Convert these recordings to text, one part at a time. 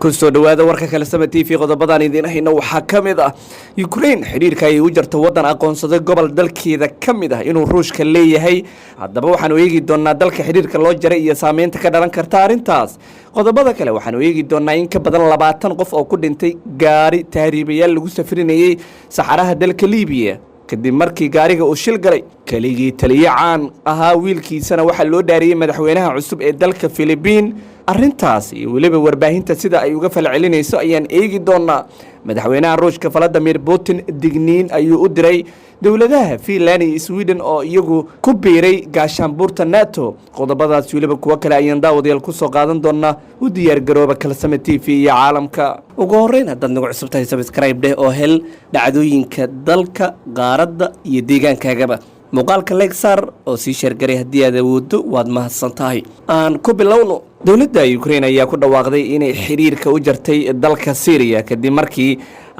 kusoo dhawaada warka kale sama TV qodobadan idin hayna waxaa kamid ah Ukraine xiriirka ay u jarto wadan aqoonsaday gobol dalkeeda kamid ah inuu Ruushka leeyahay hadaba waxaan eegi doonaa dalka xiriirka loo jaray iyo saameynta ka dhalan karta arintaas qodobada kale waxaan eegi doonaa in ka badan 20 qof oo ku dhintay gaari tahriibayaal lagu safrinayay saxaraha dalka Liibiya kadib markii gaariga uu shil galay kaligii taliye caan ahaa wiilkiisana waxa loo dhaariyay madaxweynaha cusub ee dalka Philippines arrintaas iyo waliba warbaahinta sida ay uga falcelinayso ayaan eegi doonaa madaxweynaha Ruushka Vladimir Putin digniin ayuu u diray dawladaha Finland iyo Sweden oo iyagu ku biiray gaashaanbuurta NATO qodobadaas waliba kuwa kale ayaan daawadayaal ku soo qaadan doonaa u diyaar garooba Kalsama TV iyo caalamka ugu horeyn haddaad nagu cusub tahay subscribe dheh oo hel dhacdooyinka dalka qaaradda iyo deegaankaagaba muuqaalka like saar oo sii share garay haddii aad awooddo waad mahadsan tahay aan ku bilowno dawladda Ukraine ayaa ku dhawaaqday inay xiriirka u jartay dalka Syria kadib markii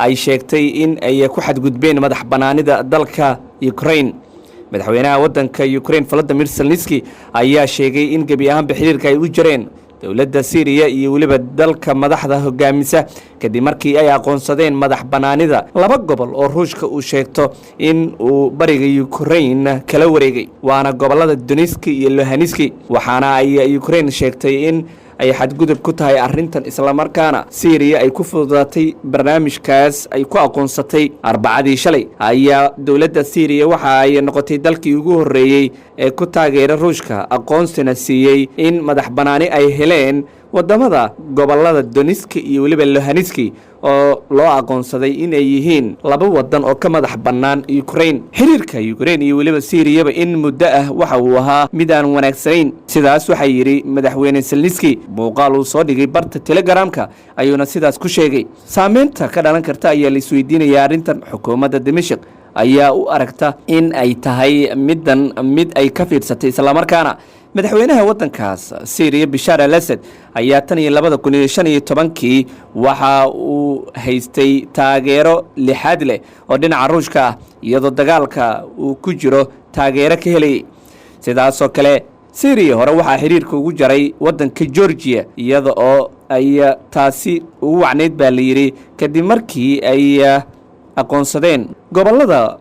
ay sheegtay in ay ku xadgudbeen madax banaanida dalka Ukraine madaxweynaha wadanka Ukraine Volodymyr Zelensky ayaa sheegay in gabi ahaan xiriirka ay u jareen dawladda Syria iyo waliba dalka madaxda hogaamisa kadib markii ay aqoonsadeen madax banaanida laba gobol oo Ruushka uu sheegto in uu bariga Ukraine kala wareegay waana gobolada Donetsk iyo Luhansk waxaana ay Ukraine sheegtay in ay xadgudub ku tahay arrintan isla markaana Syria ay ku fududaatay barnaamijkaas ay ku aqoonsatay arbacadii shalay ayaa dawladda Syria waxa ay noqotay dalkii ugu horeeyay ee ku taageeray Ruushka aqoonsina siiyay in madax banaani ay heleen wadamada gobolada Donetsk iyo waliba Luhansk oo loo aqoonsaday in ay yihiin laba wadan oo ka madax banaan Ukraine xiriirka Ukraine iyo waliba Syria in muddo ah waxa uu ahaa mid aan wanaagsanayn sidaas waxa yiri madaxweyne Zelensky muuqaal uu soo dhigay barta Telegramka ayuuna sidaas ku sheegay saameynta ka dhalan karta ayaa la isweydiinaya arrintan xukuumadda Dimashq ayaa u aragta in ay tahay mid ay ka fiirsatay isla markaana madaxweynaha wadankaas Syria Bashar al-Assad ayaa tan iyo 2015 waxa uu haystay taageero lixaad leh oo dhinaca Ruushka ah iyadoo dagaalka uu ku jiro taageero ka helay sidaas oo kale Syria hore waxa xiriirka ugu jaray wadanka Georgia iyadoo oo ay taasi ugu wacneyd baa la yiri kadib markii ay aqoonsadeen gobolada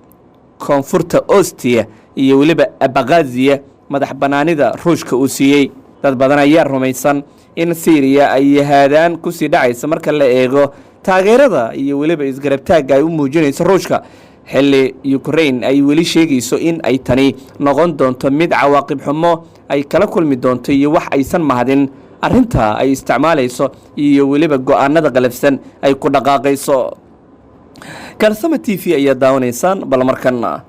koonfurta Ostia iyo waliba Abkhazia madax banaanida Ruushka uu siiyay dad badan ayaa rumaysan in Syria ay yahaadaan ku sii dhacaysa marka la eego taageerada iyo waliba isgarabtaaga ay u muujinayso Ruushka xilli Ukraine ay wali sheegayso in ay tani noqon doonto mid cawaaqib xumo ay kala kulmi doonto iyo wax aysan mahadin arrinta ay isticmaalayso iyo waliba go'aanada qalafsan ay ku dhaqaaqayso Kalsama TV ayaa daawanaysan bal markana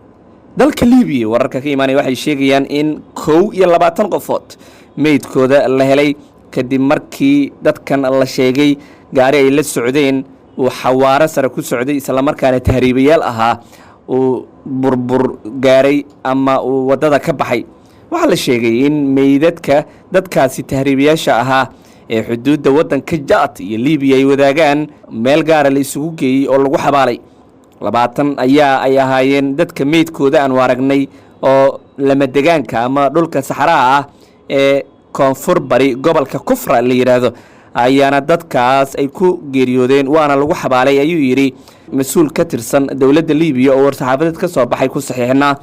dalka Liibiya wararka ka imaanay waxay sheegayaan in 22 qofood meydkooda la helay kadib markii dadkan la sheegay gaari ay la socdeen uu xawaare sare ku socday isla markaana tahriibayaal ahaa uu burbur gaaray ama uu wadada ka baxay waxa la sheegay in meydadka dadkaasi tahriibayaasha ahaa ee xuduudda wadanka Jaad iyo Liibiya ay wadaagaan meel gaar ah la isugu geeyay oo lagu xabaalay 20 ayaa ay ahaayeen dadka meydkooda aan waragnay oo lama deegaanka ama dhulka saxaraha ah ee koonfur bari gobolka Kufra la yiraahdo ayaana dadkaas ay ku geeriyoodeen waana lagu xabaalay ayuu yiri mas'uul ka tirsan dawladda Liibiya oo war-saxaafadeed ka soo baxay ku saxiixnaa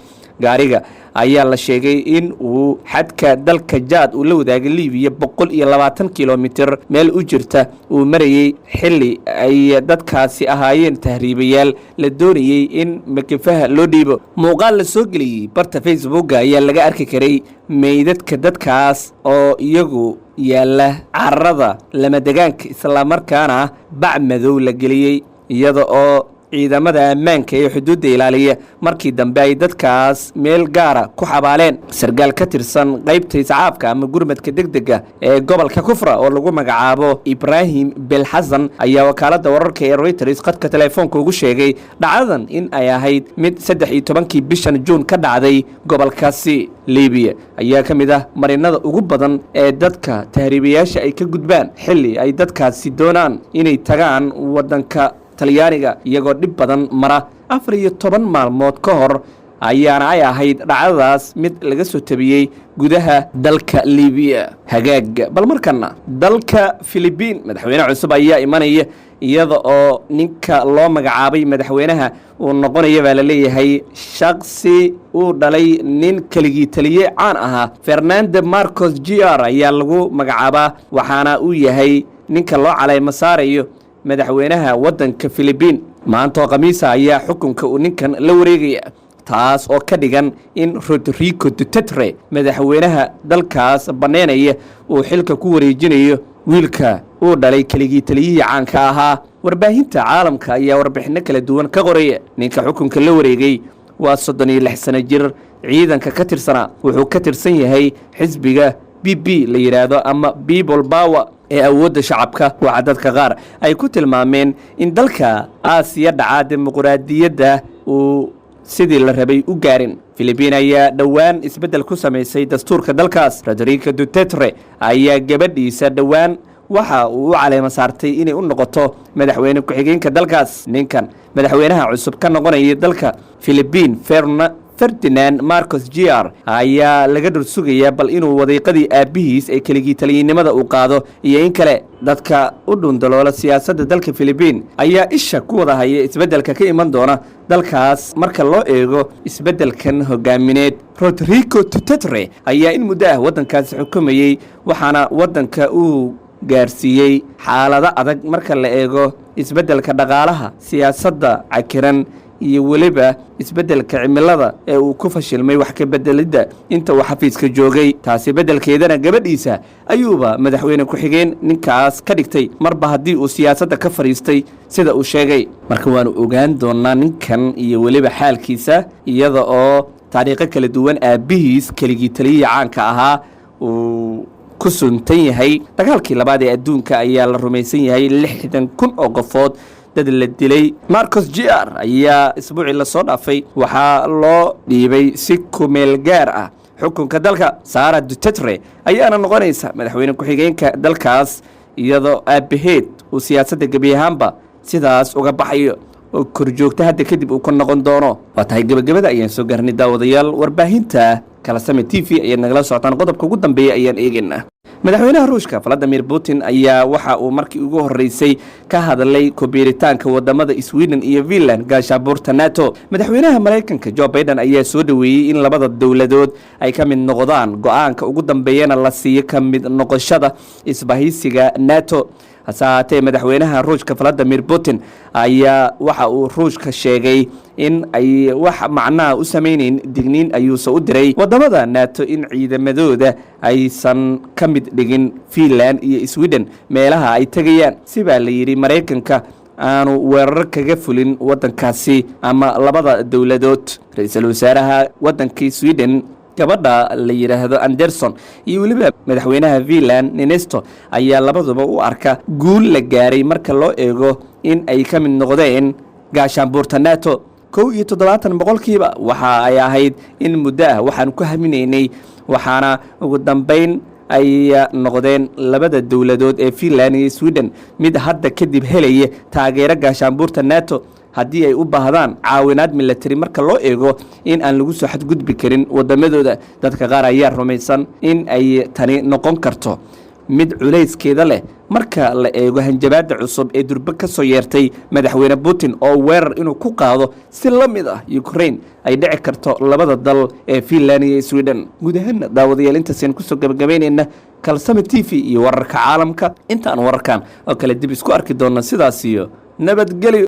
gaariga ayaa la sheegay in uu xadka dalka Jaad uu la wadaagay Liibiya 120 kilomitir meel u jirta uu marayay xilli ay dadkaasi ahaayeen tahriibayaal la doonayay in makifaha loo dhiibo muuqaal la soo geliyay barta Facebook ayaa laga arki karay meydadka dadkaas oo iyagu yaala carrada lama deegaanka isla markaana bac madow la geliyay iyada oo ciidamada ammaanka ee xuduudda ilaaliya markii dambe ay dadkaas meel gaara ku xabaaleen sargaal ka tirsan qaybta iscaafka ama gurmadka degdega ee gobolka Kufra oo lagu magacaabo Ibrahim Belhassan ayaa wakaaladda wararka ee Reuters qadka telefoonka ugu sheegay dhacdadan in ay ahayd mid 13 bishan June ka dhacday gobolkaasi Liibiya ayaa ka mid ah marinada ugu badan ee dadka tahriibayaasha ay ka gudbaan xilli ay dadkaasi doonaan inay tagaan wadanka Talyaaniga iyagoo dhib badan mara 14 maalmood ka hor ayaana ay ahayd dhacdadaas mid laga soo tabiyey gudaha dalka libiya. hagaag bal markana dalka Filibiin madaxweyne cusub ayaa imanaya iyada oo ninka loo magacaabay madaxweynaha uu noqonayo baa la leeyahay shakhsi uu dhalay nin keligii taliye caan ahaa. Fernando Marcos Jr ayaa lagu magacaabaa waxaana uu yahay ninka loo caleemo saarayo madaxweynaha waddanka Filibiin. maanta oo khamiisa ayaa xukunka uu ninkan la wareegaya, taas oo ka dhigan in Rodrigo Duterte madaxweynaha dalkaas baneynaya uu xilka ku wareejinayo wiilka uu dhalay keligii taliyihii caanka ahaa. warbaahinta caalamka ayaa warbixino kala duwan ka qoraya. ninka xukunka la wareegay waa 36 sano jir, ciidanka ka tirsanaa wuxuu ka tirsan yahay xisbiga PP la yiraahdo ama People Power ee awoodda shacabka. waxa dadka qaar ay ku tilmaameen in dalka Aasiya dhaca dimuqraadiyadda uu sidii la rabay u gaarin. Filibiin ayaa dhowaan isbeddel ku samaysay dastuurka dalkaas. Rodrigo Duterte ayaa gabadhiisa dhowaan waxa uu u caleemo saartay inay u noqoto madaxweyne ku-xigeenka dalkaas. ninkan madaxweynaha cusub ka noqonaya dalka Filibiin Ferdinand Marcos Jr ayaa laga dhul sugayaa bal inuu wadiiqadii aabihiis ee keligii taliyinimada uu qaado iyo in kale. dadka u dhundaloola siyaasadda dalka Filibiin ayaa isha ku wada haya isbeddelka ka iman doona dalkaas marka loo eego isbeddelkan hogaamineed. Rodrigo Duterte ayaa in muddo ah waddankaasi xukumayey waxaana waddanka uu gaarsiiyey xaalado adag marka la eego isbeddelka dhaqaalaha, siyaasadda cakiran iyo weliba isbeddelka cimilada ee uu ku fashilmay wax ka bedelidda inta uu xafiiska joogay. taasi beddelkeedana gabadhiisa ayuuba madaxweyne ku-xigeen ninkaas ka dhigtay marba haddii uu siyaasadda ka fadhiistay sida uu sheegay. marka waanu ogaan doonaa ninkan iyo weliba xaalkiisa iyada oo taariikho kala duwan aabihiis keligii taliyihii caanka ahaa uu ku suntan yahay. dagaalkii labaad ee adduunka ayaa la rumaysan yahay 60,000 oo qofood dad la dilay. Marcos Jr ayaa isbuucii la soo dhaafay waxaa loo dhiibay si kumeel gaar ah xukunka dalka. Sara Duterte ayaana noqonaysa madaxweyne ku-xigeenka dalkaas iyadoo aabaheed uu siyaasadda gebi ahaanba sidaas uga baxayo oo korjoogta hadda kadib uu ku noqon doono. waa tahay gabagabada ayaan soo gaarnay daawadayaal. warbaahinta Kalasame TV ayaad nagala socotaan. qodobka ugu dambeeya ayaan eegaynaa. madaxweynaha ruushka Vladimir Putin ayaa waxa uu markii ugu horeysay ka hadlay kubiiritaanka wadamada Sweden iyo Finland gaashaanbuurta NATO. madaxweynaha Mareykanka Joe Biden ayaa soo dhaweeyay in labada dowladood ay ka mid noqdaan go'aanka ugu dambeeyana la siiyo ka mid noqoshada isbahaysiga NATO. hase haatee madaxweynaha ruushka Vladimir Putin ayaa waxa uu ruushka sheegay in ay wax macnaa u sameeyeen digniin ayuusa u diray wadamada NATO in ciidamadooda aysan ka mid dhigin Finland iyo Sweden meelaha ay tagayaan. sibaa la yiri Mareykanka aanu weerar kaga fulin waddankaasi ama labada dowladood. ra'iisul wasaaraha waddanka Sweden gabadha la yiraahdo Anderson iyo weliba madaxweynaha Finland Niinisto ayaa labaduba u arka guul la gaaray marka loo eego in ay ka mid noqdeen gaashaanbuurta NATO. 71% waxa ay ahayd in muddo ah waxaan ku haminaynay, waxaana ugu dambeyn ay noqdeen labada dowladood ee Finland iyo Sweden mid hadda kadib helaya taageero gaashaanbuurta NATO haddii ay u baahdaan caawinaad military marka loo eego in aan lagu soo xadgudbi karin wadamadooda. dadka qaar ayaa rumaysan in ay tani noqon karto mid culayskeeda leh marka la eego hanjabaadda cusub ee durba ka soo yeertay madaxweyne Putin oo weerar inuu ku qaado si la mid ah Ukraine ay dhici karto labada dal ee Finland iyo Sweden. guud ahaan daawadayaal intaasaan ku soo gabagabeynayna Kalasame TV iyo wararka caalamka. intaan wararkan oo kale dib isku arki doona sidaas iyo nabadgelyo.